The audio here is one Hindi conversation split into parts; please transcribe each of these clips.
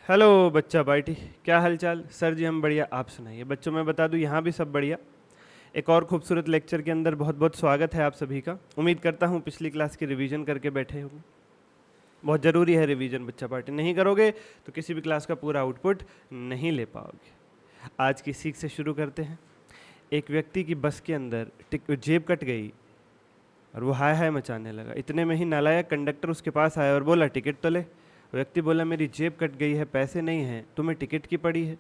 हेलो बच्चा पार्टी, क्या हालचाल। सर जी हम बढ़िया, आप सुनाइए। बच्चों मैं बता दूं यहाँ भी सब बढ़िया। एक और खूबसूरत लेक्चर के अंदर बहुत बहुत स्वागत है आप सभी का। उम्मीद करता हूँ पिछली क्लास की रिवीजन करके बैठे होंगे। बहुत ज़रूरी है रिवीजन बच्चा पार्टी, नहीं करोगे तो किसी भी क्लास का पूरा आउटपुट नहीं ले पाओगे। आज की सीख से शुरू करते हैं। एक व्यक्ति की बस के अंदर जेब कट गई और वो हाय हाय मचाने लगा। इतने में ही नालायक कंडक्टर उसके पास आया और बोला टिकट तो ले। व्यक्ति बोला मेरी जेब कट गई है, पैसे नहीं हैं, तुम्हें टिकट की पड़ी है।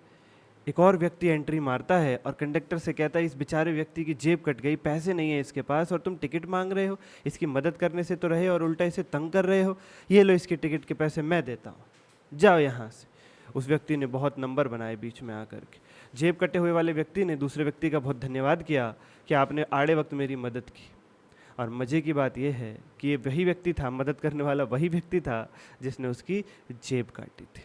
एक और व्यक्ति एंट्री मारता है और कंडक्टर से कहता है इस बेचारे व्यक्ति की जेब कट गई, पैसे नहीं है इसके पास और तुम टिकट मांग रहे हो। इसकी मदद करने से तो रहे और उल्टा इसे तंग कर रहे हो। ये लो इसके टिकट के पैसे मैं देता हूँ, जाओ यहाँ से। उस व्यक्ति ने बहुत नंबर बनाए बीच में आकर के। जेब कटे हुए वाले व्यक्ति ने दूसरे व्यक्ति का बहुत धन्यवाद किया कि आपने आड़े वक्त मेरी मदद की। और मज़े की बात यह है कि ये वही व्यक्ति था, मदद करने वाला वही व्यक्ति था जिसने उसकी जेब काटी थी।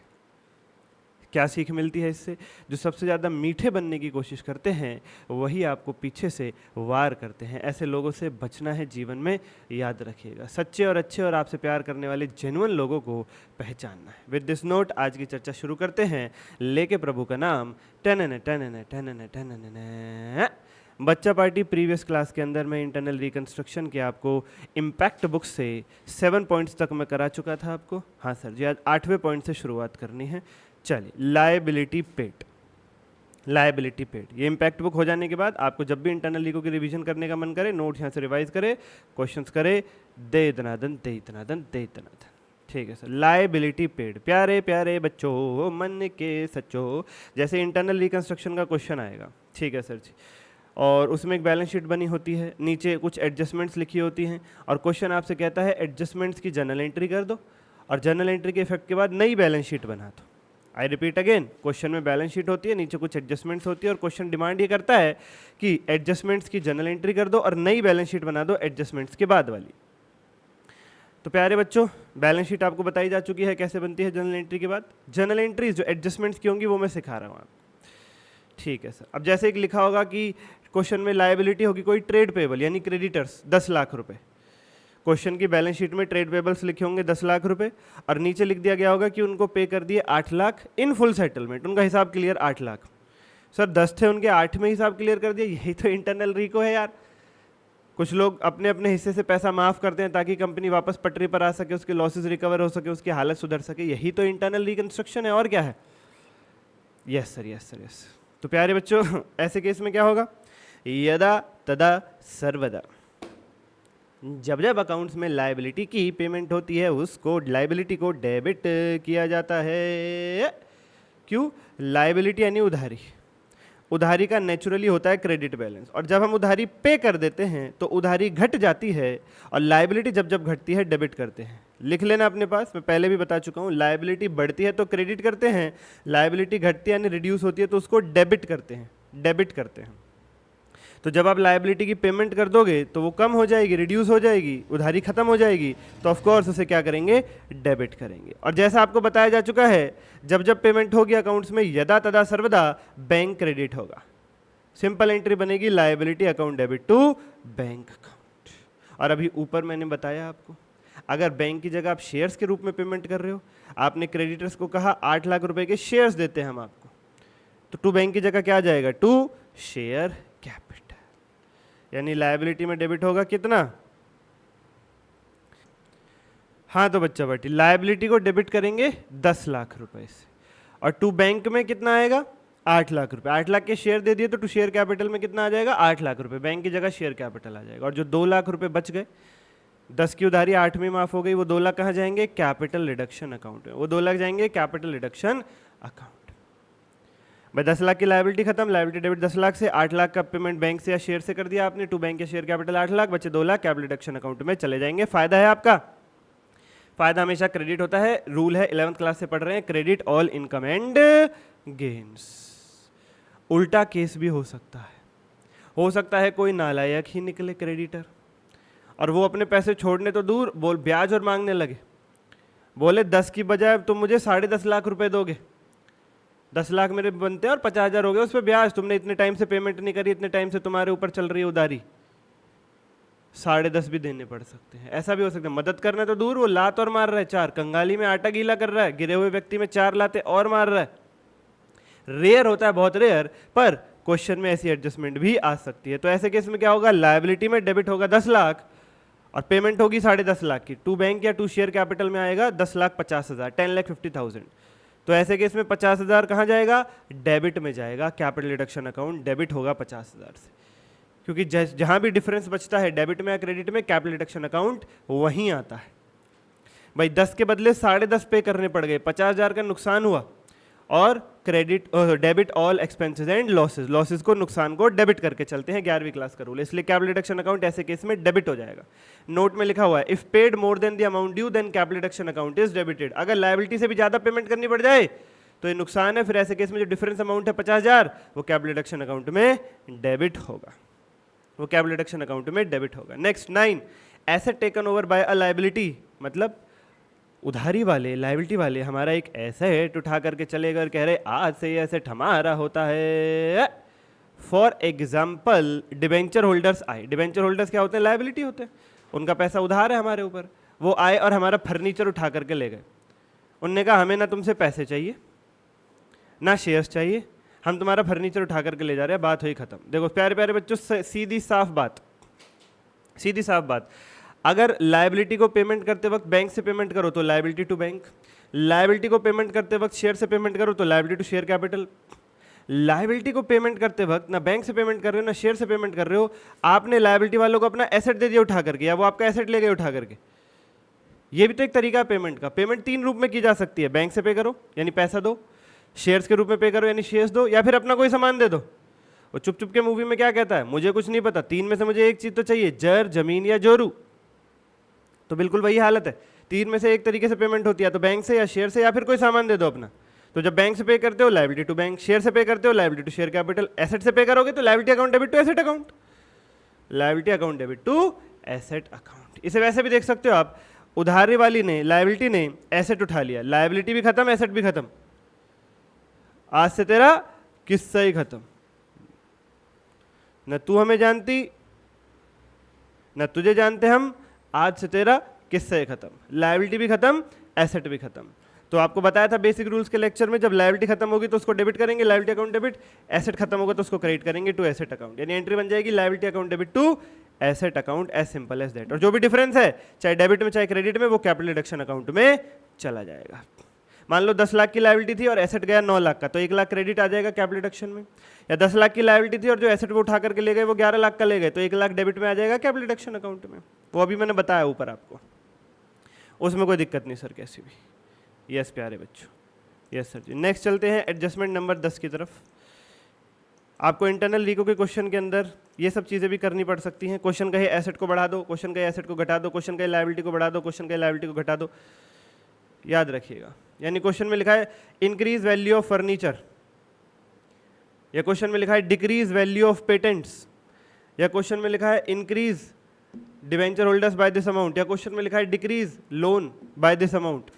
क्या सीख मिलती है इससे? जो सबसे ज़्यादा मीठे बनने की कोशिश करते हैं वही आपको पीछे से वार करते हैं। ऐसे लोगों से बचना है जीवन में, याद रखिएगा। सच्चे और अच्छे और आपसे प्यार करने वाले जेन्युइन लोगों को पहचानना है। विद दिस नोट आज की चर्चा शुरू करते हैं, लेके प्रभु का नाम। टनन टनन टनन टनन। बच्चा पार्टी प्रीवियस क्लास के अंदर मैं इंटरनल रिकंस्ट्रक्शन के आपको इम्पैक्ट बुक से 7 पॉइंट्स तक मैं करा चुका था आपको। हाँ सर जी, आज 8वें पॉइंट से शुरुआत करनी है। चलिए, लायबिलिटी पेड। लायबिलिटी पेड ये इम्पैक्ट बुक हो जाने के बाद आपको जब भी इंटरनल लीगो की रिवीजन करने का मन करे, नोट्स यहाँ से रिवाइज करे, क्वेश्चंस करे, दे दनादन दे दनादन दे दनादन। ठीक है सर। लायबिलिटी पेड, प्यारे प्यारे बच्चों मन के सच्चो, जैसे इंटरनल रिकंस्ट्रक्शन का क्वेश्चन आएगा, ठीक है सर जी, और उसमें एक बैलेंस शीट बनी होती है, नीचे कुछ एडजस्टमेंट्स लिखी होती हैं और क्वेश्चन आपसे कहता है एडजस्टमेंट्स की जर्नल एंट्री कर दो और जर्नल एंट्री के इफेक्ट के बाद नई बैलेंस शीट बना दो। आई रिपीट अगेन, क्वेश्चन में बैलेंस शीट होती है, नीचे कुछ एडजस्टमेंट्स होती है और क्वेश्चन डिमांड ये करता है कि एडजस्टमेंट्स की जर्नल एंट्री कर दो और नई बैलेंस शीट बना दो एडजस्टमेंट्स के बाद वाली। तो प्यारे बच्चों, बैलेंस शीट आपको बताई जा चुकी है कैसे बनती है जर्नल एंट्री के बाद। जर्नल एंट्रीज जो एडजस्टमेंट्स की होंगी वो मैं सिखा रहा हूँ आपको। ठीक है सर। अब जैसे एक लिखा होगा कि क्वेश्चन में लायबिलिटी होगी कोई ट्रेड पेबल यानी क्रेडिटर्स 10 लाख रुपए। क्वेश्चन की बैलेंस शीट में ट्रेड पेबल्स लिखे होंगे 10 लाख रुपए और नीचे लिख दिया गया होगा कि उनको पे कर दिए 8 लाख इन फुल सेटलमेंट। उनका हिसाब क्लियर 8 लाख। सर 10 थे, उनके 8 में हिसाब क्लियर कर दिया। यही तो इंटरनल रिको है यार। कुछ लोग अपने अपने हिस्से से पैसा माफ करते हैं ताकि कंपनी वापस पटरी पर आ सके, उसके लॉसेस रिकवर हो सके, उसकी हालत सुधर सके। यही तो इंटरनल रिकंस्ट्रक्शन है, और क्या है। Yes sir, yes sir, yes. तो प्यारे बच्चों, ऐसे केस में क्या होगा, यदा तदा सर्वदा, जब जब अकाउंट्स में लायबिलिटी की पेमेंट होती है उसको लायबिलिटी को डेबिट किया जाता है। क्यों? लायबिलिटी यानी उधारी। उधारी का नेचुरली होता है क्रेडिट बैलेंस, और जब हम उधारी पे कर देते हैं तो उधारी घट जाती है और लायबिलिटी जब जब घटती है डेबिट करते हैं। लिख लेना अपने पास, मैं पहले भी बता चुका हूँ। लायबिलिटी बढ़ती है तो क्रेडिट करते हैं, लायबिलिटी घटती है यानी रिड्यूस होती है तो उसको डेबिट करते हैं, डेबिट करते हैं। तो जब आप लायबिलिटी की पेमेंट कर दोगे तो वो कम हो जाएगी, रिड्यूस हो जाएगी, उधारी खत्म हो जाएगी, तो ऑफ कोर्स उसे क्या करेंगे, डेबिट करेंगे। और जैसा आपको बताया जा चुका है, जब जब पेमेंट होगी अकाउंट्स में यदा तदा सर्वदा बैंक क्रेडिट होगा। सिंपल एंट्री बनेगी liability account debit to bank account. और अभी ऊपर मैंने बताया आपको, अगर बैंक की जगह आप शेयर्स के रूप में पेमेंट कर रहे हो, आपने क्रेडिटर्स को कहा 8 लाख रुपए के शेयर्स देते हैं हम आपको, तो टू बैंक की जगह क्या आ जाएगा, टू शेयर कैपिटल। यानी लायबिलिटी में डेबिट होगा कितना। हाँ तो बच्चा बेटी, लायबिलिटी को डेबिट करेंगे 10 लाख रुपए से और टू बैंक में कितना आएगा, 8 लाख रुपए। 8 लाख के शेयर दे दिए तो टू शेयर कैपिटल में कितना आ जाएगा, 8 लाख रुपए। बैंक की जगह शेयर कैपिटल आ जाएगा और जो 2 लाख रुपए बच गए, 10 की उधारी 8 में माफ हो गई, वो 2 लाख कहाँ जाएंगे, कैपिटल रिडक्शन अकाउंट में। वो 2 लाख जाएंगे कैपिटल रिडक्शन अकाउंट। भाई 10 लाख की लायबिलिटी खत्म, लायबिलिटी डेबिट 10 लाख से, 8 लाख का पेमेंट बैंक से या शेयर से कर दिया आपने, टू बैंक या शेयर कैपिटल 8 लाख, बचे 2 लाख कैपिटल रिडक्शन अकाउंट में चले जाएंगे। फायदा है आपका, फायदा हमेशा क्रेडिट होता है। रूल है, 11th क्लास से पढ़ रहे हैं, credit all income and gains. उल्टा केस भी हो सकता है कोई नालायक ही निकले क्रेडिटर और वो अपने पैसे छोड़ने तो दूर, बोल ब्याज और मांगने लगे। बोले 10 की बजाय तुम मुझे 10.5 लाख रुपए दोगे, 10 लाख मेरे बनते हैं और 50,000 हो गए उस पर ब्याज, तुमने इतने टाइम से पेमेंट नहीं करी, इतने टाइम से तुम्हारे ऊपर चल रही है उधारी। 10.5 भी देने पड़ सकते हैं। ऐसा भी हो सकता है मदद करना तो दूर, वो लात और मार रहा है 4, कंगाली में आटा गीला कर रहा है, गिरे हुए व्यक्ति में 4 लाते और मार रहा है। रेयर होता है, बहुत रेयर, पर क्वेश्चन में ऐसी एडजस्टमेंट भी आ सकती है। तो ऐसे केस में क्या होगा, लायबिलिटी में डेबिट होगा 10 लाख और पेमेंट होगी 10.5 लाख की। टू बैंक या टू शेयर कैपिटल में आएगा 10,50,000, 10,50,000। तो ऐसे केस में 50,000 कहाँ जाएगा, डेबिट में जाएगा, कैपिटल डिडक्शन अकाउंट डेबिट होगा 50,000 से, क्योंकि जहां भी डिफरेंस बचता है डेबिट में या क्रेडिट में, कैपिटल डिडक्शन अकाउंट वहीं आता है। भाई 10 के बदले 10.5 पे करने पड़ गए, 50,000 का नुकसान हुआ, और credit debit all expenses and losses, losses को, नुकसान को डेबिट करके चलते हैं 11वीं क्लास का रूल, इसलिए कैपिटल डिडक्शन अकाउंट ऐसे केस में डेबिट हो जाएगा। नोट में लिखा हुआ है if paid more than the amount due then capital deduction account is debited. अगर लायबिलिटी से भी ज्यादा पेमेंट करनी पड़ जाए तो ये नुकसान है, फिर ऐसे केस में जो डिफरेंस अमाउंट है 50,000 वो कैपिटल डिडक्शन अकाउंट में डेबिट होगा, वो कैपिटल डिडक्शन अकाउंट में डेबिट होगा। Next 9, asset taken over by a liability, मतलब उधारी वाले, लायबिलिटी वाले हमारा एक एसेट उठा करके चले गए और कह रहे आज से ये एसेट हमारा होता है। फॉर एग्जाम्पल डिबेंचर होल्डर्स आए, डिबेंचर होल्डर्स क्या होते हैं, लायबिलिटी होते हैं, उनका पैसा उधार है हमारे ऊपर, वो आए और हमारा फर्नीचर उठा करके ले गए। उनने कहा हमें ना तुमसे पैसे चाहिए ना शेयर्स चाहिए, हम तुम्हारा फर्नीचर उठा करके ले जा रहे हैं, बात हुई खत्म। देखो प्यारे प्यारे बच्चों, सीधी साफ बात, सीधी साफ बात, अगर लायबिलिटी को पेमेंट करते वक्त बैंक से पेमेंट करो तो लायबिलिटी टू बैंक, लायबिलिटी को पेमेंट करते वक्त शेयर से पेमेंट करो तो liability to share capital. Liability को पेमेंट करते वक्त ना बैंक से पेमेंट कर रहे हो ना शेयर से पेमेंट कर रहे हो, आपने लायबिलिटी वालों को अपना एसेट दे दिया उठा करके, या वो आपका एसेट ले गए उठा करके। ये भी तो एक तरीका है पेमेंट का। पेमेंट 3 रूप में की जा सकती है, बैंक से पे करो यानी पैसा दो, शेयर्स के रूप में पे करो यानी शेयर्स दो, या फिर अपना कोई सामान दे दो। वो चुप चुप के मूवी में क्या कहता है, मुझे कुछ नहीं पता, 3 में से मुझे एक चीज तो चाहिए, जर, जमीन या जोरू। तो बिल्कुल वही हालत है, 3 में से एक तरीके से पेमेंट होती है, तो बैंक से या शेयर से, या फिर कोई सामान दे दो अपना। तो जब बैंक से पे करते हो लायबिलिटी टू बैंक, शेयर से पे करते हो liability to share capital, asset से पे करोगे तो liability account debit to asset account, liability account debit to asset account. इसे वैसे भी देख सकते हो आप, उधारी वाली ने, लायबिलिटी ने एसेट उठा लिया, लायबिलिटी भी खत्म एसेट भी खत्म, आज से तेरा किस्सा ही खत्म, न तू हमें जानती न तुझे जानते हम, आज से तेरा किस्सा ही खत्म, लायबिलिटी भी खत्म एसेट भी खत्म। तो आपको बताया था बेसिक रूल्स के लेक्चर में, जब लायबिलिटी खत्म होगी तो उसको डेबिट करेंगे, लायबिलिटी अकाउंट डेबिट, एसेट खत्म होगा तो उसको क्रेडिट करेंगे टू एसेट अकाउंट, यानी एंट्री बन जाएगी liability account debit to asset account, as simple as that. और जो भी डिफरेंस है चाहे डेबिट में चाहे क्रेडिट में, वो कैपिटल डिडक्शन अकाउंट में चला जाएगा। मान लो 10 लाख की लायबिलिटी थी और एसेट गया 9 लाख का, तो 1 लाख क्रेडिट आ जाएगा कैपिटल डिडक्शन में। या 10 लाख की लायबिलिटी थी और जो एसेट वो उठा करके ले गए वो 11 लाख का ले गए, तो 1 लाख डेबिट में आ जाएगा कैपिटल डिडक्शन अकाउंट में। वो अभी मैंने बताया ऊपर आपको, उसमें कोई दिक्कत नहीं सर कैसी भी। यस प्यारे बच्चों, यस सर जी। नेक्स्ट चलते हैं एडजस्टमेंट नंबर 10 की तरफ। आपको इंटरनल रीको के क्वेश्चन के अंदर ये सब चीज़ें भी करनी पड़ सकती हैं। क्वेश्चन कहे एसेट को बढ़ा दो, क्वेश्चन कहे एसेट को घटा दो, क्वेश्चन कहे लायबिलिटी को बढ़ा दो, क्वेश्चन कहे लायबिलिटी को घटा दो, याद रखिएगा। यानी क्वेश्चन में लिखा है इंक्रीज वैल्यू ऑफ फर्नीचर, या क्वेश्चन में लिखा है डिक्रीज वैल्यू ऑफ पेटेंट्स, या क्वेश्चन में लिखा है increase debenture holders by this amount, या क्वेश्चन में लिखा है decrease loan by this amount.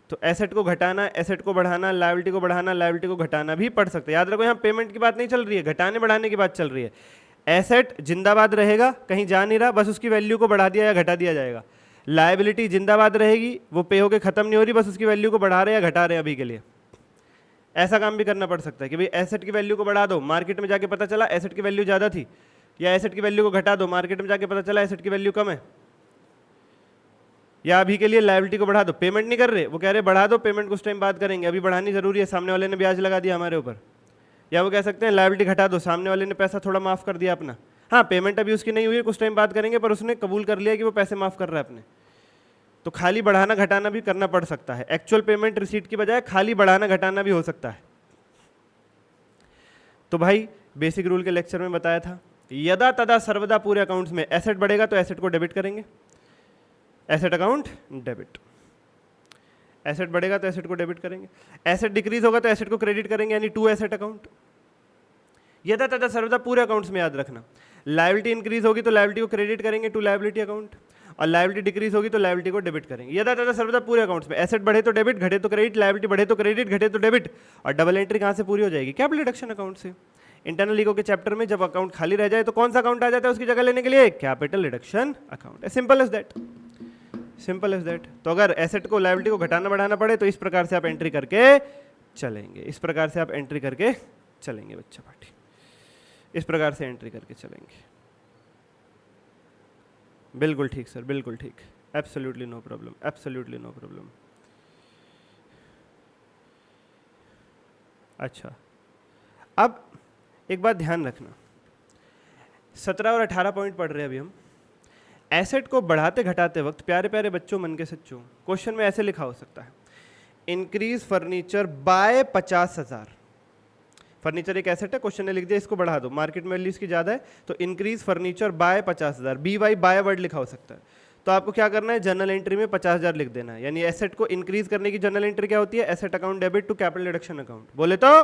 तो एसेट को घटाना, एसेट को बढ़ाना, लायबिलिटी को बढ़ाना, लायबिलिटी को घटाना भी पड़ सकता है। याद रखो यहाँ पेमेंट की बात नहीं चल रही है, घटाने बढ़ाने की बात चल रही है। एसेट जिंदाबाद रहेगा, कहीं जा नहीं रहा, बस उसकी वैल्यू को बढ़ा दिया या घटा दिया जाएगा। लायबिलिटी जिंदाबाद रहेगी, वो पे होके खत्म नहीं हो रही, बस उसकी वैल्यू को बढ़ा रहे या घटा रहे अभी के लिए। ऐसा काम भी करना पड़ सकता है कि भाई एसेट की वैल्यू को बढ़ा दो, मार्केट में जाके पता चला एसेट की वैल्यू ज़्यादा थी, या एसेट की वैल्यू को घटा दो, मार्केट में जाके पता चला एसेट की वैल्यू कम है, या अभी के लिए लायबिलिटी को बढ़ा दो। पेमेंट नहीं कर रहे, वो कह रहे बढ़ा दो, पेमेंट कुछ टाइम बाद करेंगे, अभी बढ़ानी जरूरी है, सामने वाले ने ब्याज लगा दिया हमारे ऊपर। या वो कह सकते हैं लायबिलिटी घटा दो, सामने वाले ने पैसा थोड़ा माफ कर दिया अपना, हाँ पेमेंट अभी उसकी नहीं हुई है, कुछ टाइम बाद करेंगे, पर उसने कबूल कर लिया कि वो पैसे माफ कर रहा है अपने। तो खाली बढ़ाना घटाना भी करना पड़ सकता है, एक्चुअल पेमेंट रिसीट की बजाय खाली बढ़ाना घटाना भी हो सकता है। तो भाई बेसिक रूल के लेक्चर में बताया था, यदा तदा सर्वदा पूरे अकाउंट्स में एसेट बढ़ेगा तो एसेट को डेबिट करेंगे, एसेट अकाउंट डेबिट, एसेट बढ़ेगा तो एसेट को डेबिट करेंगे, एसेट डिक्रीज होगा तो एसेट को क्रेडिट करेंगे, यानी टू एसेट अकाउंट। यदा तदा सर्वदा पूरे अकाउंट्स में याद रखना। लायबिलिटी इंक्रीज होगी तो लायबिलिटी को क्रेडिट करेंगे टू लायबिलिटी अकाउंट, और लायबिलिटी डिक्रीज होगी तो लायबिलिटी को डेबिट करेंगे। यदा तदा सर्वदा पूरे अकाउंट्स में एसेट बढ़े तो डेबिट, घटे तो क्रेडिट, लायबिलिटी बढ़े तो क्रेडिट, घटे तो डेबिट, और डबल एंट्री कहाँ से पूरी हो जाएगी, कैपिटल डिडक्शन अकाउंट से। इंटरनल इको के चैप्टर में जब अकाउंट खाली रह जाए तो कौन सा अकाउंट आ जाता है उसकी जगह लेने के लिए? Capital reduction account. Simple as that, simple as that. तो अगर एसेट को लायबिलिटी को घटाना बढ़ाना पड़े तो इस प्रकार से आप एंट्री करके चलेंगे, इस प्रकार से आप एंट्री करके चलेंगे बच्चा पार्टी, इस प्रकार से एंट्री करके चलेंगे। बिल्कुल ठीक सर, बिल्कुल ठीक, absolutely no problem, absolutely no problem. अच्छा, अब एक बात ध्यान रखना, 17 और 18 पॉइंट पढ़ रहे हैं अभी हम। एसेट को बढ़ाते घटाते वक्त प्यारे प्यारे बच्चों, मन के सच्चों, क्वेश्चन में ऐसे लिखा हो सकता है, इंक्रीज फर्नीचर बाय 50,000। फर्नीचर एक एसेट है, क्वेश्चन ने लिख दिया इसको बढ़ा दो, मार्केट में वैल्यू इसकी ज़्यादा है, तो increase furniture by 50,000, B Y by word लिखा हो सकता है। तो आपको क्या करना है, जनरल एंट्री में 50,000 लिख देना है। यानी एसेट को इंक्रीज करने की जनरल एंट्री क्या होती है? Asset account debit to capital reduction account. बोले तो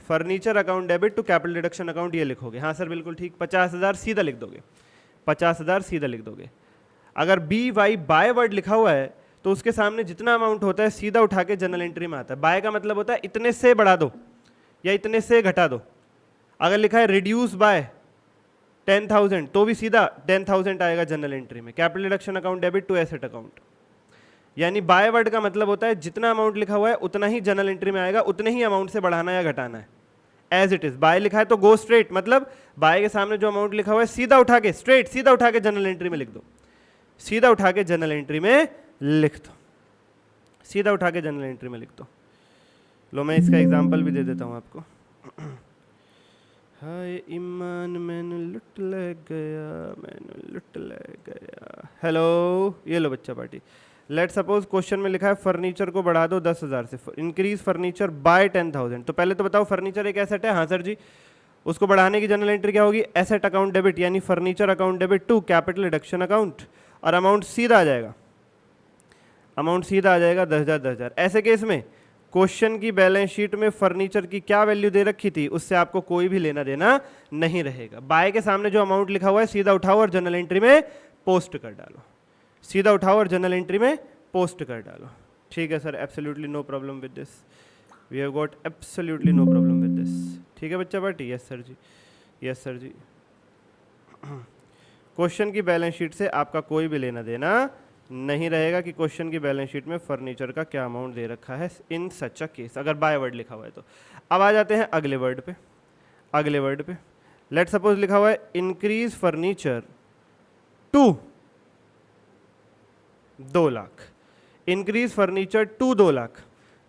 furniture account debit to capital reduction account, ये लिखोगे। हाँ सर बिल्कुल ठीक, 50,000 सीधा लिख दोगे, 50,000 सीधा लिख दोगे। अगर बी वाई बाय वर्ड लिखा हुआ है तो उसके सामने जितना अमाउंट होता है सीधा उठा के जनरल एंट्री में आता है। बाय का मतलब होता है इतने से बढ़ा दो या इतने से घटा दो। अगर लिखा है रिड्यूस बाय 10,000 तो भी सीधा 10,000 आएगा जनरल एंट्री में, capital reduction account debit to asset account. यानी बाय वर्ड का मतलब होता है जितना अमाउंट लिखा हुआ है उतना ही जनरल एंट्री में आएगा, उतने ही अमाउंट से बढ़ाना या घटाना है, एज इट इज। बाय लिखा है तो गो स्ट्रेट, मतलब बाय के सामने जो अमाउंट लिखा हुआ है सीधा उठा के, स्ट्रेट सीधा उठा के जनरल एंट्री में लिख दो, सीधा उठा के जनरल एंट्री में लिख दो, सीधा उठा के जनरल एंट्री में लिख दो। लो मैं इसका एग्जांपल भी दे देता हूं आपको। हाय ईमान मैंने लुट ले गया, मैंने लुट ले गया। हेलो, ये लो बच्चा पार्टी। लेट सपोज क्वेश्चन में लिखा है फर्नीचर को बढ़ा दो 10,000 से, इंक्रीज फर्नीचर बाय 10,000। तो पहले तो बताओ फर्नीचर एक एसेट है? हाँ सर जी। उसको बढ़ाने की जनरल एंट्री क्या होगी? एसेट अकाउंट डेबिट, यानी furniture account debit to capital reduction account, और अमाउंट सीधा आ जाएगा, अमाउंट सीधा आ जाएगा 10,000 10,000। ऐसे केस में क्वेश्चन की बैलेंस शीट में फर्नीचर की क्या वैल्यू दे रखी थी उससे आपको कोई भी लेना देना नहीं रहेगा। बाय के सामने जो अमाउंट लिखा हुआ है सीधा उठाओ और जनरल एंट्री में पोस्ट कर डालो, सीधा उठाओ और जनरल एंट्री में पोस्ट कर डालो। ठीक है sir, absolutely no problem with this, we have got absolutely no problem with this. ठीक है बच्चा party? Yes sir ji, yes sir ji. Question की बैलेंस शीट से आपका कोई भी लेना देना नहीं रहेगा कि क्वेश्चन की बैलेंस शीट में फर्नीचर का क्या अमाउंट दे रखा है इन सच अ केस, अगर बाय वर्ड लिखा हुआ है तो। अब आ जाते हैं अगले वर्ड पे, अगले वर्ड पे। लेट सपोज लिखा हुआ है increase furniture to 2 lakh, increase furniture to 2 lakh.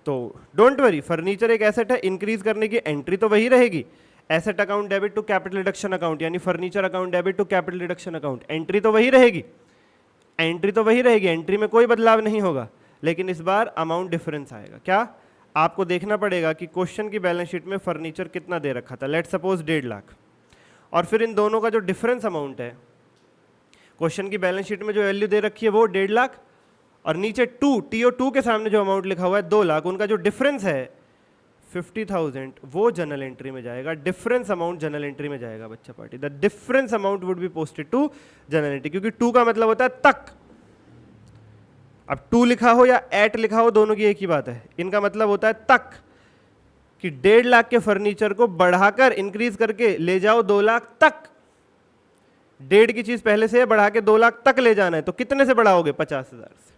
तो डोंट वरी, फर्नीचर एक एसेट है, इंक्रीज करने की एंट्री तो वही रहेगी, asset account debit to capital reduction account, यानी furniture account debit to capital reduction account. Entry तो वही रहेगी, एंट्री तो वही रहेगी, एंट्री में कोई बदलाव नहीं होगा, लेकिन इस बार अमाउंट डिफरेंस आएगा। क्या? आपको देखना पड़ेगा कि क्वेश्चन की बैलेंस शीट में फर्नीचर कितना दे रखा था, लेट सपोज 1.5 लाख, और फिर इन दोनों का जो डिफरेंस अमाउंट है, क्वेश्चन की बैलेंस शीट में जो वैल्यू दे रखी है वो 1.5 लाख, और नीचे TO2 के सामने जो अमाउंट लिखा हुआ है 2 लाख, उनका जो डिफरेंस है 50,000, वो जनरल एंट्री में जाएगा, डिफरेंस अमाउंट जनरल एंट्री में जाएगा बच्चा party. The difference amount would be posted to journal entry, क्योंकि 2 का मतलब होता है तक। अब 2 लिखा हो या 8 लिखा हो, दोनों की एक ही बात है, इनका मतलब होता है तक, कि 1.5 लाख के फर्नीचर को बढ़ाकर इंक्रीज करके ले जाओ 2 लाख तक। 1.5 की चीज पहले से बढ़ा के 2 लाख तक ले जाना है, तो कितने से बढ़ाओगे? 50,000 से।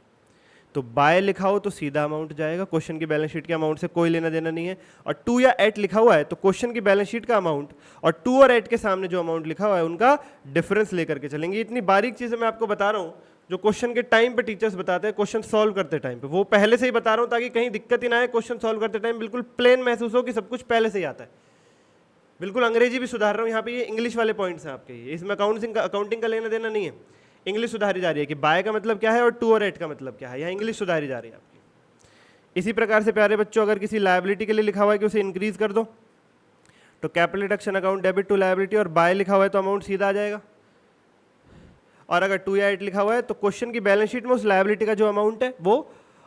तो बाय लिखा हो तो सीधा अमाउंट जाएगा, क्वेश्चन की बैलेंस शीट के अमाउंट से कोई लेना देना नहीं है। और 2 या 8 लिखा हुआ है तो क्वेश्चन की बैलेंस शीट का अमाउंट और 2 और 8 के सामने जो अमाउंट लिखा हुआ है उनका डिफरेंस लेकर के चलेंगे। इतनी बारीक चीजें मैं आपको बता रहा हूं जो क्वेश्चन के टाइम पे टीचर्स बताते हैं, क्वेश्चन सॉल्व करते टाइम पे, वो पहले से ही बता रहा हूं ताकि कहीं दिक्कत ही ना आए, क्वेश्चन सॉल्व करते टाइम बिल्कुल प्लेन महसूस हो कि सब कुछ पहले से ही आता है। बिल्कुल अंग्रेजी भी सुधार रहा हूँ यहाँ पे, ये इंग्लिश वाले पॉइंट्स हैं आपके, ये इसमें अकाउंटिंग का लेना देना नहीं है, इंग्लिश सुधारी जा रही है कि बाय का मतलब क्या है और 2 और 8 का मतलब क्या है, यहाँ इंग्लिश सुधारी जा रही है आपकी। इसी प्रकार से प्यारे बच्चों, अगर किसी लायबिलिटी के लिए लिखा हुआ है कि उसे इंक्रीज कर दो, तो capital reduction account debit to liability, और बाय लिखा हुआ है तो अमाउंट सीधा आ जाएगा। और अगर 2 या 8 लिखा हुआ है तो क्वेश्चन की बैलेंस शीट में उस लायबिलिटी का जो अमाउंट है वो,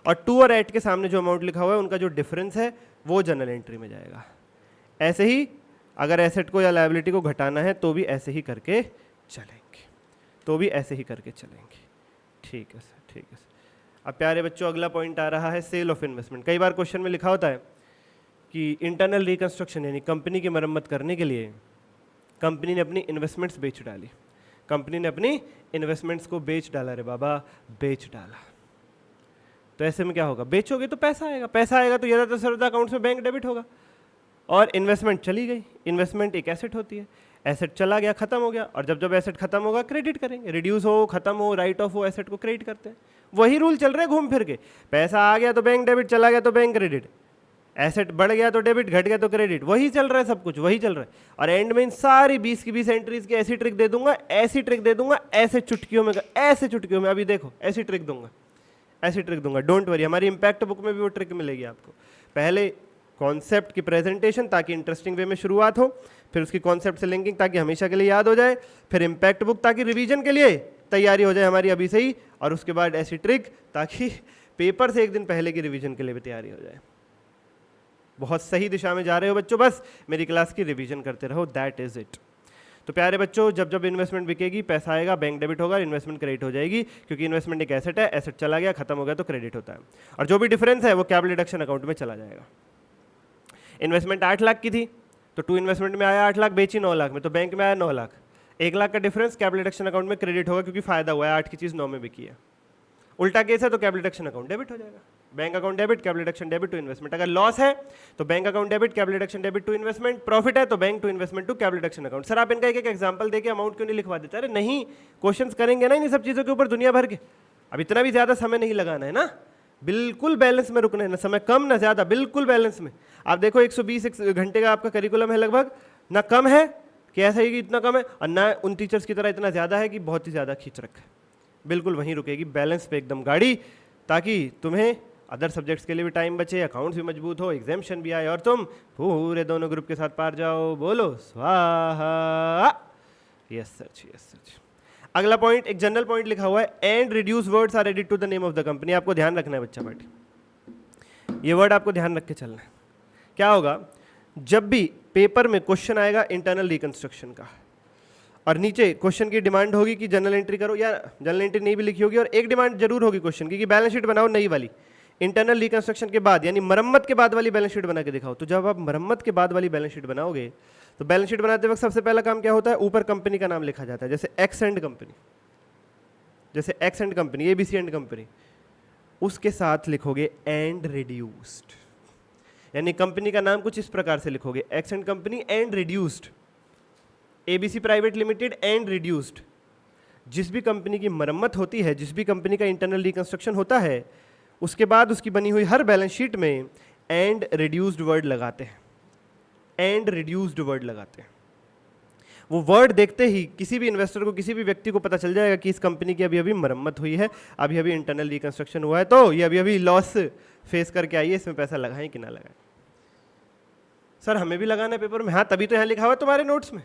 और 2 और 8 के सामने जो अमाउंट लिखा हुआ है उनका जो डिफरेंस है वो जनरल एंट्री में जाएगा। ऐसे ही अगर एसेट को या लायबिलिटी को घटाना है तो भी ऐसे ही करके चलेंगे, तो भी ऐसे ही करके चलेंगे। ठीक है सर, ठीक है सर। अब प्यारे बच्चों अगला पॉइंट आ रहा है सेल ऑफ इन्वेस्टमेंट। कई बार क्वेश्चन में लिखा होता है कि इंटरनल रिकंस्ट्रक्शन यानी कंपनी की मरम्मत करने के लिए कंपनी ने अपनी इन्वेस्टमेंट्स बेच डाली। कंपनी ने अपनी इन्वेस्टमेंट्स को बेच डाला रे बाबा, बेच डाला। तो ऐसे में क्या होगा, बेचोगे तो पैसा आएगा, पैसा आएगा तो ज़्यादातर सर्वदा अकाउंट्स में बैंक डेबिट होगा, और इन्वेस्टमेंट चली गई। इन्वेस्टमेंट एक एसेट होती है, एसेट चला गया, खत्म हो गया, और जब जब एसेट खत्म होगा क्रेडिट करेंगे, रिड्यूस हो, खत्म हो, राइट ऑफ हो, एसेट को क्रेडिट करते हैं। वही रूल चल रहे हैं घूम फिर के, पैसा आ गया तो बैंक डेबिट, चला गया तो बैंक क्रेडिट, एसेट बढ़ गया तो डेबिट, घट गया तो क्रेडिट, वही चल रहा है, सब कुछ वही चल रहा है। और एंड में इन सारी 20 की 20 एंट्रीज की ऐसी ट्रिक दे दूंगा, ऐसी ट्रिक दे दूंगा, ऐसे चुटकियों में, ऐसे चुटकियों में, अभी देखो ऐसी ट्रिक दूंगा, ऐसी ट्रिक दूंगा, डोंट वरी। हमारी इंपैक्ट बुक में भी वो ट्रिक मिलेगी आपको। पहले कॉन्सेप्ट की प्रेजेंटेशन ताकि इंटरेस्टिंग वे में शुरुआत हो, फिर उसकी कॉन्सेप्ट से लिंकिंग ताकि हमेशा के लिए याद हो जाए, फिर इंपैक्ट बुक ताकि रिवीजन के लिए तैयारी हो जाए हमारी अभी से ही, और उसके बाद ऐसी ट्रिक ताकि पेपर से एक दिन पहले की रिवीजन के लिए भी तैयारी हो जाए। बहुत सही दिशा में जा रहे हो बच्चों, बस मेरी क्लास की रिवीजन करते रहो, दैट इज इट। तो प्यारे बच्चों, जब जब इन्वेस्टमेंट बिकेगी पैसा आएगा, बैंक डेबिट होगा, इन्वेस्टमेंट क्रेडिट हो जाएगी, क्योंकि इन्वेस्टमेंट एक एसेट है, एसेट चला गया, खत्म हो गया तो क्रेडिट होता है, और जो भी डिफरेंस है वो कैपिटल डिडक्शन अकाउंट में चला जाएगा। इन्वेस्टमेंट 8 लाख की थी तो टू इन्वेस्टमेंट में आया 8 लाख, बेची 9 लाख में, तो बैंक में आया 9 लाख, 1 लाख का डिफरेंस कैपिटल डिडक्शन अकाउंट में क्रेडिट होगा, क्योंकि फायदा हुआ है, 8 की चीज़ 9 में बिकी है। उल्टा केस है तो कैपिटल डिडक्शन अकाउंट डेबिट हो जाएगा, bank account debit, capital deduction debit to investment. अगर लॉस है तो bank account debit, capital deduction debit to investment, profit है तो bank to investment to capital deduction account. Sir आप इनका एक एक एग्जांपल देके अमाउंट क्यों नहीं लिखवा देते? अरे नहीं, क्वेश्चंस करेंगे ना इन सब चीज़ों के ऊपर दुनिया भर के, अब इतना भी ज़्यादा समय नहीं लगाना है ना, बिल्कुल बैलेंस में रुकना है ना, समय कम ना ज़्यादा, बिल्कुल बैलेंस में। आप देखो 120 घंटे का आपका करिकुलम है लगभग, ना कम है कि ऐसा ही कि इतना कम है, और ना उन टीचर्स की तरह इतना ज़्यादा है कि बहुत ही ज़्यादा खींच रखा है, बिल्कुल वहीं रुकेगी, बैलेंस पे एकदम गाड़ी, ताकि तुम्हें अदर सब्जेक्ट्स के लिए भी टाइम बचे, अकाउंट्स भी मजबूत हो, एग्जामिशन भी आए, और तुम पूरे दोनों ग्रुप के साथ पार जाओ। बोलो स्वाहा। Yes sir, yes sir. अगला पॉइंट, एक जनरल पॉइंट लिखा हुआ है, and reduce words are added to the name of the company. आपको ध्यान रखना है बच्चा बैठ, ये वर्ड आपको ध्यान रख के चलना है। क्या होगा, जब भी पेपर में क्वेश्चन आएगा इंटरनल रिकंस्ट्रक्शन का, और नीचे क्वेश्चन की डिमांड होगी कि जनरल एंट्री करो, या जनरल एंट्री नहीं भी लिखी होगी, और एक डिमांड जरूर होगी क्वेश्चन की कि बैलेंस शीट बनाओ नई वाली, इंटरनल रिकंस्ट्रक्शन के बाद यानी मरम्मत के बाद वाली बैलेंस शीट बना के दिखाओ। तो जब आप मरम्मत के बाद वाली बैलेंस शीट बनाओगे तो बैलेंस शीट बनाते वक्त सबसे पहला काम क्या होता है, ऊपर कंपनी का नाम लिखा जाता है, जैसे एक्स एंड कंपनी, जैसे x and company, ABC and company, उसके साथ लिखोगे एंड रिड्यूस्ड, यानी कंपनी का नाम कुछ इस प्रकार से लिखोगे, x and company and reduced, ABC private limited and reduced. जिस भी कंपनी की मरम्मत होती है, जिस भी कंपनी का इंटरनल रिकंस्ट्रक्शन होता है, उसके बाद उसकी बनी हुई हर बैलेंस शीट में एंड रिड्यूस्ड वर्ड लगाते हैं, एंड रिड्यूस्ड वर्ड लगाते हैं। वो वर्ड देखते ही किसी भी इन्वेस्टर को, किसी भी व्यक्ति को पता चल जाएगा कि इस कंपनी की अभी अभी मरम्मत हुई है, अभी अभी इंटरनल रिकंस्ट्रक्शन हुआ है, तो ये अभी अभी लॉस फेस करके आई है, इसमें पैसा लगाएं कि ना लगाएं। सर हमें भी लगाना है पेपर में, हाँ तभी तो यहाँ लिखा हुआ है तुम्हारे नोट्स में,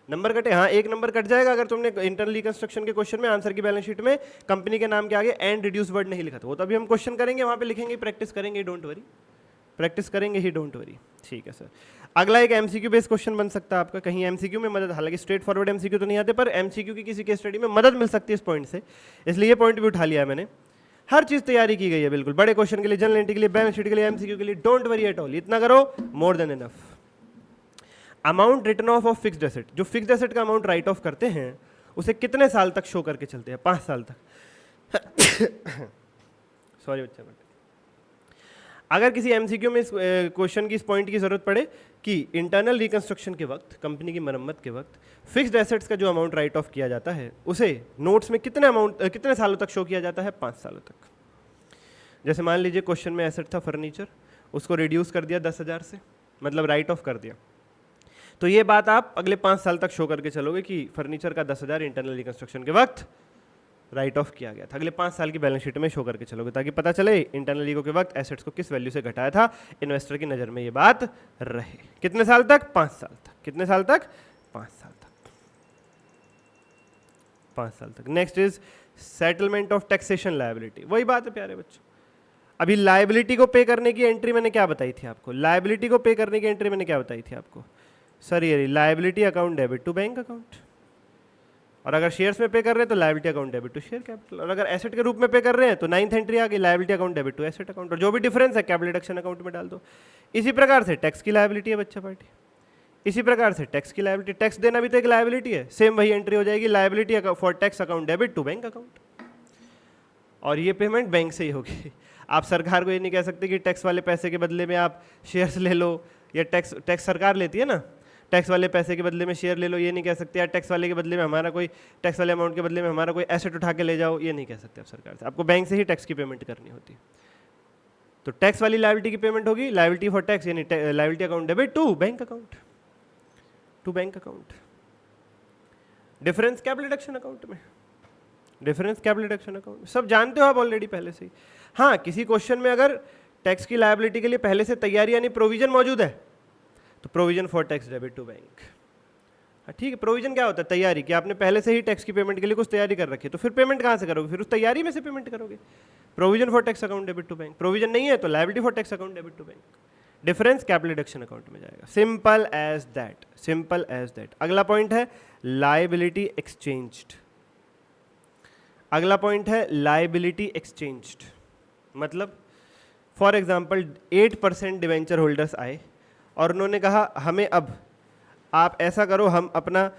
नंबर कटे, हाँ एक नंबर कट जाएगा अगर तुमने इंटरनल रिकंस्ट्रक्शन के क्वेश्चन में आंसर की बैलेंस शीट में कंपनी के नाम के आगे एंड रिड्यूस वर्ड नहीं लिखा था। वो तो अभी हम क्वेश्चन करेंगे, वहाँ पे लिखेंगे, प्रैक्टिस करेंगे, डोंट वरी, प्रैक्टिस करेंगे ही, डोंट वरी। ठीक है सर। अगला एक एमसीक्यू बेस्ड क्वेश्चन बन सकता है आपका, कहीं एमसीक्यू में मदद, हालांकि स्ट्रेट फॉरवर्ड एमसीक्यू तो नहीं आते, पर एमसीक्यू की किसी के स्टडी में मदद मिल सकती है इस पॉइंट से, इसलिए ये पॉइंट भी उठा लिया मैंने। हर चीज तैयारी की गई है बिल्कुल, बड़े क्वेश्चन के लिए, जनरल एंट्री के लिए, बैलेंस शीट के लिए, एमसीक्यू के लिए, डोंट वरी एट ऑल, इतना करो, more than enough. Amount return of fixed asset, जो फिक्स्ड एसेट का अमाउंट राइट ऑफ करते हैं उसे कितने साल तक शो करके चलते हैं? 5 साल तक। सॉरी बच्चा, अगर किसी एमसीक्यू में इस क्वेश्चन की, इस पॉइंट की जरूरत पड़े कि इंटरनल रिकंस्ट्रक्शन के वक्त, कंपनी की मरम्मत के वक्त फिक्स्ड एसेट्स का जो अमाउंट राइट ऑफ किया जाता है उसे नोट्स में कितने सालों तक शो किया जाता है? 5 सालों तक। जैसे मान लीजिए क्वेश्चन में एसेट था फर्नीचर, उसको रिड्यूस कर दिया 10,000 से, मतलब राइट ऑफ कर दिया, तो ये बात आप अगले 5 साल तक शो करके चलोगे कि फर्नीचर का 10,000 इंटरनल रिकंस्ट्रक्शन के वक्त राइट ऑफ किया गया था। अगले 5 साल की बैलेंस शीट में शो करके चलोगे, ताकि पता चले इंटरनल रीको के वक्त एसेट्स को किस वैल्यू से घटाया था, इन्वेस्टर की नज़र में ये बात रहे। कितने साल तक? 5 साल तक। कितने साल तक? 5 साल तक। 5 साल तक। Next is settlement of taxation liability. वही बात है प्यारे बच्चों, अभी लायबिलिटी को पे करने की एंट्री मैंने क्या बताई थी आपको? लायबिलिटी को पे करने की एंट्री मैंने क्या बताई थी आपको? सर ये liability account debit to bank account, और अगर शेयर्स में पे कर रहे हैं तो liability account debit to share capital, और अगर एसेट के रूप में पे कर रहे हैं तो 9th एंट्री आ गई liability account debit to asset account, और जो भी डिफरेंस है कैपिटल डिडक्शन अकाउंट में डाल दो। इसी प्रकार से टैक्स की लायबिलिटी है बच्चा पार्टी, इसी प्रकार से टैक्स की लायबिलिटी, टैक्स देना भी तो एक लायबिलिटी है, सेम वही एंट्री हो जाएगी liability for tax account debit to bank account, और ये पेमेंट बैंक से ही होगी। आप सरकार को ये नहीं कह सकते कि टैक्स वाले पैसे के बदले में आप शेयर्स ले लो, या टैक्स सरकार लेती है ना, टैक्स वाले पैसे के बदले में शेयर ले लो, ये नहीं कह सकते, या टैक्स वाले के बदले में हमारा कोई टैक्स वाले अमाउंट के बदले में हमारा कोई एसेट उठा के ले जाओ, ये नहीं कह सकते आप सरकार से, आपको बैंक से ही टैक्स की पेमेंट करनी होती है। तो टैक्स वाली लायबिलिटी की पेमेंट होगी लायबिलिटी फॉर टैक्स, यानी liability account debit to bank account, to bank account. Difference capital deduction account में, डिफरेंस कैपिटल डिडक्शन अकाउंट सब जानते हो आप ऑलरेडी पहले से ही। हाँ, किसी क्वेश्चन में अगर टैक्स की लायबिलिटी के लिए पहले से तैयारी यानी प्रोविजन मौजूद है तो provision for tax debit to bank. हाँ ठीक है, प्रोविजन क्या होता है? तैयारी, कि आपने पहले से ही टैक्स की पेमेंट के लिए कुछ तैयारी कर रखी है, तो फिर पेमेंट कहाँ से करोगे? फिर उस तैयारी में से पेमेंट करोगे। Provision for tax account debit to bank, provision नहीं है तो liability for tax account debit to bank, difference capital deduction account में जाएगा। Simple as that, simple as that. अगला पॉइंट है लायबिलिटी एक्सचेंज्ड। अगला पॉइंट है लायबिलिटी एक्सचेंज्ड, मतलब फॉर एग्जाम्पल 8% डिवेंचर होल्डर्स आए और उन्होंने कहा हमें अब आप ऐसा करो, हम अपना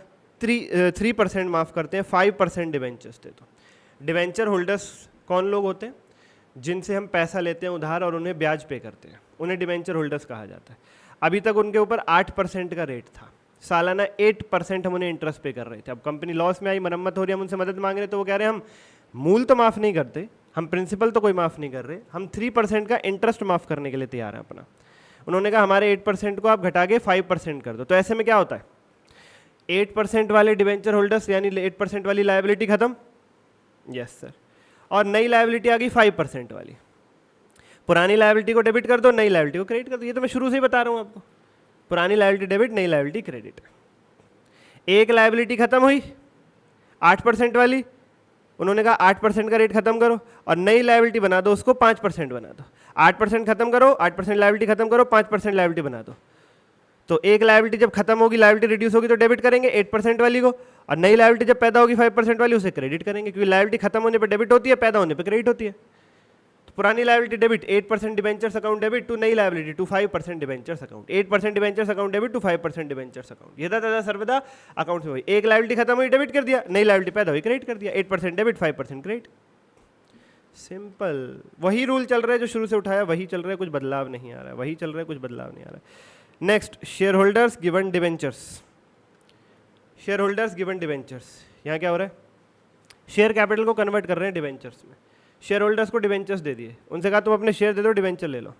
3% माफ़ करते हैं, 5% डिवेंचर्स दे दो। डिवेंचर होल्डर्स कौन लोग होते हैं? जिनसे हम पैसा लेते हैं उधार और उन्हें ब्याज पे करते हैं, उन्हें डिवेंचर होल्डर्स कहा जाता है। अभी तक उनके ऊपर 8% का रेट था, सालाना 8% हम उन्हें इंटरेस्ट पे कर रहे थे। अब कंपनी लॉस में आई, मरम्मत हो रही है, हम उनसे मदद मांग रहे, तो वो कह रहे हैं हम मूल तो माफ़ नहीं करते, हम प्रिंसिपल तो कोई माफ़ नहीं कर रहे, हम 3% का इंटरेस्ट माफ़ करने के लिए तैयार हैं अपना। उन्होंने कहा हमारे 8% को आप घटा के 5% कर दो। तो ऐसे में क्या होता है? 8% वाले डिवेंचर होल्डर्स यानी 8% वाली लायबिलिटी खत्म, यस सर, और नई लायबिलिटी आ गई 5% वाली। पुरानी लायबिलिटी को डेबिट कर दो, नई लायबिलिटी को क्रेडिट कर दो। ये तो मैं शुरू से ही बता रहा हूँ आपको, पुरानी लायबिलिटी डेबिट, नई लायबिलिटी क्रेडिट। एक लायबिलिटी खत्म हुई 8% वाली, उन्होंने कहा 8% का रेट खत्म करो और नई लायबिलिटी बना दो, उसको 5% बना दो। 8% खत्म करो, 8% लायबिलिटी खत्म करो, 5% लायबिलिटी बना दो। तो एक लायबिलिटी जब खत्म होगी, लायबिलिटी रिड्यूस होगी तो डेबिट करेंगे 8% वाली को, और नई लायबिलिटी जब पैदा होगी 5% वाली, उसे क्रेडिट करेंगे, क्योंकि लायबिलिटी खत्म होने पर डेबिट होती है, पैदा होने पर क्रेडिट होती है। तो पुरानी liability debit 8% debentures account debit to नई liability to 5% debentures account, 8% debentures account debit to 5% debentures account. ये था सर्वदा अकाउंट में हुई। एक लायबिलिटी खत्म हुई, डेबिट कर दिया, नई लायबिलिटी पैदा हुई, क्रेडिट कर दिया, 8% डेबिट 5% क्रेडिट। सिंपल, वही रूल चल रहा है जो शुरू से उठाया, वही चल रहा है, कुछ बदलाव नहीं आ रहा है, वही चल रहा है, कुछ बदलाव नहीं आ रहा है। Next, share holders given debentures. Share holders given debentures, यहाँ क्या हो रहा है? शेयर कैपिटल को कन्वर्ट कर रहे हैं डिवेंचर्स में। शेयर होल्डर्स को डिवेंचर्स दे दिए, उनसे कहा तुम अपने शेयर दे दो, डिवेंचर ले लो।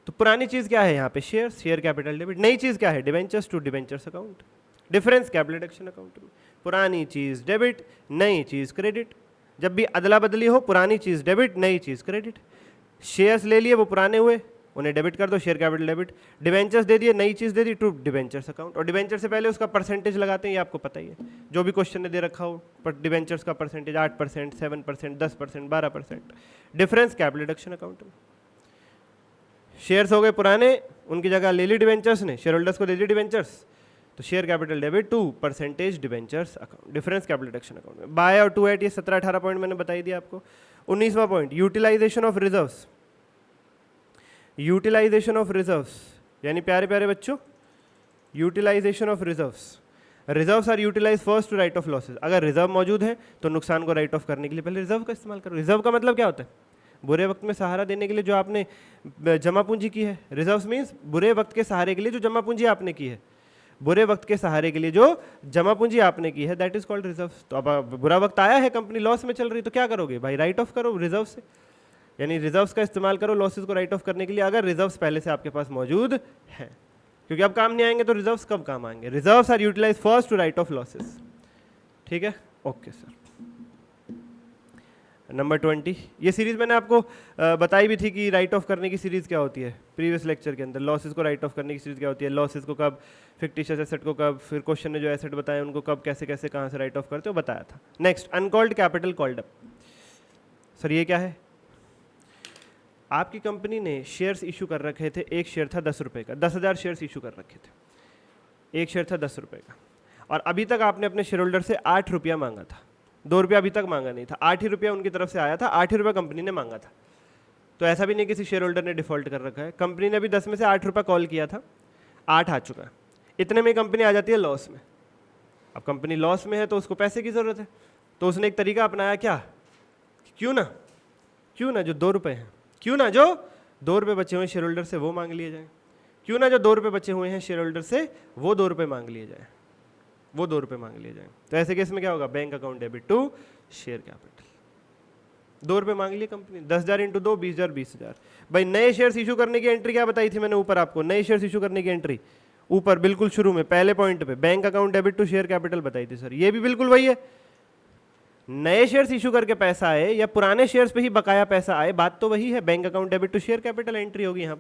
तो पुरानी चीज़ क्या है यहाँ पे? Share, share capital debit. नई चीज़ क्या है? Debentures to debentures account, difference capital deduction account में। पुरानी चीज़ डेबिट, नई चीज़ क्रेडिट। जब भी अदला बदली हो, पुरानी चीज़ डेबिट, नई चीज़ क्रेडिट। शेयर्स ले लिए, वो पुराने हुए, उन्हें डेबिट कर दो, शेयर कैपिटल डेबिट। डिवेंचर्स दे दिए, नई चीज़ दे दी, टू डिवेंचर्स अकाउंट। और डिवेंचर से पहले उसका परसेंटेज लगाते हैं, ये आपको पता ही है, जो भी क्वेश्चन ने दे रखा हो, पर डिवेंचर्स का percentage 8%, 7%, 10%, 12%। Difference capital deduction account में। शेयर्स हो गए पुराने, उनकी जगह ले ली डिवेंचर्स ने, शेयर होल्डर्स को दे दी डिवेंचर्स, तो share capital debit to percentage debentures account, difference capital deduction account में। बाय और टू एट, ये 17-18 पॉइंट मैंने बताई दिया आपको। 19वां point, utilization of reserves. Utilization of reserves यानी प्यारे प्यारे बच्चों, utilization of reserves. Reserves are utilise first to write off losses. अगर रिजर्व मौजूद है तो नुकसान को राइट ऑफ करने के लिए पहले रिजर्व का इस्तेमाल करो। रिजर्व का मतलब क्या होता है? बुरे वक्त में सहारा देने के लिए जो आपने जमा पूंजी की है। रिजर्व्स मीन्स बुरे वक्त के सहारे के लिए जो जमा पूंजी आपने की है, बुरे वक्त के सहारे के लिए जो जमा पूंजी आपने की है, दैट इज कॉल्ड रिजर्व्स। तो अब बुरा वक्त आया है, कंपनी लॉस में चल रही, तो क्या करोगे भाई? राइट ऑफ करो रिजर्व से, यानी रिजर्व्स का इस्तेमाल करो लॉसेस को राइट ऑफ करने के लिए, अगर रिजर्व्स पहले से आपके पास मौजूद है। क्योंकि अब काम नहीं आएंगे तो रिजर्व्स कब काम आएंगे? Reserves are utilise first to write off losses. ठीक है, ओके सर। नंबर 20, ये सीरीज मैंने आपको बताई भी थी कि राइट ऑफ करने की सीरीज क्या होती है प्रीवियस लेक्चर के अंदर। लॉसेस को राइट ऑफ करने की सीरीज क्या होती है, लॉसेस को कब, फिक्टिशियस एसेट को कब, फिर क्वेश्चन ने जो एसेट बताए उनको कब, कैसे कैसे कहाँ से राइट ऑफ करते हो, बताया था। Next, uncalled capital called up. Sir ये क्या है? आपकी कंपनी ने शेयर्स इशू कर रखे थे, एक शेयर था 10 रुपये का, 10,000 शेयर्स इशू कर रखे थे, एक शेयर था 10 रुपये का, और अभी तक आपने अपने शेयर होल्डर से 8 रुपया मांगा था, 2 रुपया अभी तक मांगा नहीं था, 8 ही रुपया उनकी तरफ से आया था, 8 ही रुपया कंपनी ने मांगा था। तो ऐसा भी नहीं किसी शेयर होल्डर ने डिफॉल्ट कर रखा है, कंपनी ने अभी 10 में से 8 रुपया कॉल किया था, 8 आ चुका है, इतने में कंपनी आ जाती है लॉस में। अब कंपनी लॉस में है तो उसको पैसे की ज़रूरत है, तो उसने एक तरीका अपनाया, क्या, क्यों ना जो 2 रुपये हैं, क्यों ना जो 2 रुपये बचे हुए शेयर होल्डर से वो मांग लिए जाए, क्यों ना जो 2 रुपये बचे हुए हैं शेयर होल्डर से वो 2 रुपये मांग लिए जाए, वो 2 रुपये मांग लिए जाए। तो ऐसे केस में क्या होगा, bank account debit to share capital, 2 रुपये मांग लिए कंपनी, 10,000 इंटू 2, 20,000, 20,000। भाई नए शेयर्स इशू करने की एंट्री क्या बताई थी मैंने ऊपर आपको, नए शेयर्स इशू करने की एंट्री ऊपर बिल्कुल शुरू में पहले पॉइंट पे bank account debit to share capital बताई थी सर, ये भी बिल्कुल वही है। नए शेयर्स इशू करके पैसा आए या पुराने शेयर्स पे ही बकाया पैसा आए, बात तो वही है, bank account debit to share capital entry होगी। यहाँ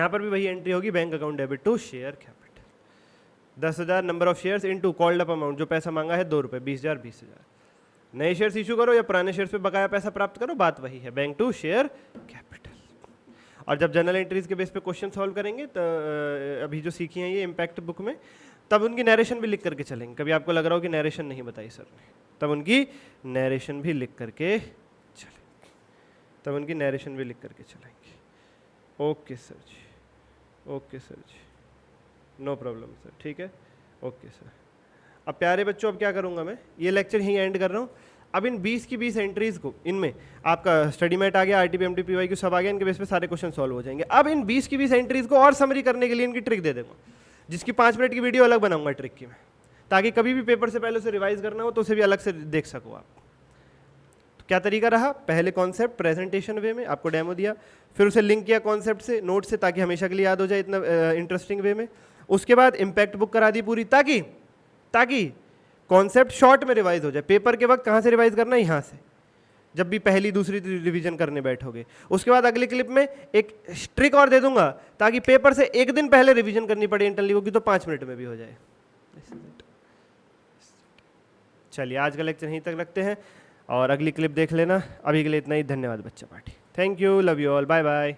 पर भी वही एंट्री होगी, bank account debit to share capital. 10,000 number of shares into called up amount, जो पैसा मांगा है 2 रुपये, 20,000, 20,000। नए शेयर्स इशू करो या पुराने शेयर्स पे बकाया पैसा प्राप्त करो, बात वही है, बैंक टू शेयर कैपिटल। और जब जनरल एंट्रीज के बेस पे क्वेश्चन सॉल्व करेंगे तो अभी जो सीखी हैं ये इम्पैक्ट बुक में, तब उनकी नरेशन भी लिख करके चलेंगे। कभी आपको लग रहा हो कि नरेशन नहीं बताई सर ने, तब उनकी नरेशन भी लिख करके चलेंगे, ओके सर जी, ओके सर जी, नो प्रॉब्लम सर, ठीक है, ओके सर। अब प्यारे बच्चों, अब क्या करूँगा मैं, ये लेक्चर यहीं एंड कर रहा हूँ। अब इन 20 की 20 एंट्रीज को, इनमें आपका स्टडी मैट आ गया, आरटीपी एमटीपी PYQ सब आ गया, इनके बेस पे सारे क्वेश्चन सॉल्व हो जाएंगे। अब इन 20 की 20 एंट्रीज को और समरी करने के लिए इनकी ट्रिक दे दूंगा, जिसकी 5 मिनट की वीडियो अलग बनाऊंगा ट्रिक की मैं, ताकि कभी भी पेपर से पहले उसे रिवाइज करना हो तो उसे भी अलग से देख सको आप। तो क्या तरीका रहा, पहले कॉन्सेप्ट प्रेजेंटेशन वे में आपको डेमो दिया, फिर उसे लिंक किया कॉन्सेप्ट से नोट से, ताकि हमेशा के लिए याद हो जाए इतना इंटरेस्टिंग वे में। उसके बाद इम्पैक्ट बुक करा दी पूरी, ताकि कॉन्सेप्ट शॉर्ट में रिवाइज हो जाए। पेपर के वक्त कहाँ से रिवाइज करना है, यहाँ से, जब भी पहली दूसरी रिवीजन करने बैठोगे। उसके बाद अगली क्लिप में एक ट्रिक और दे दूंगा, ताकि पेपर से एक दिन पहले रिवीजन करनी पड़े इंटरनली होगी तो 5 मिनट में भी हो जाए। चलिए आज का लेक्चर यहीं तक रखते हैं और अगली क्लिप देख लेना। अभी के लिए इतना ही, धन्यवाद बच्चा party, thank you, love you all, bye bye.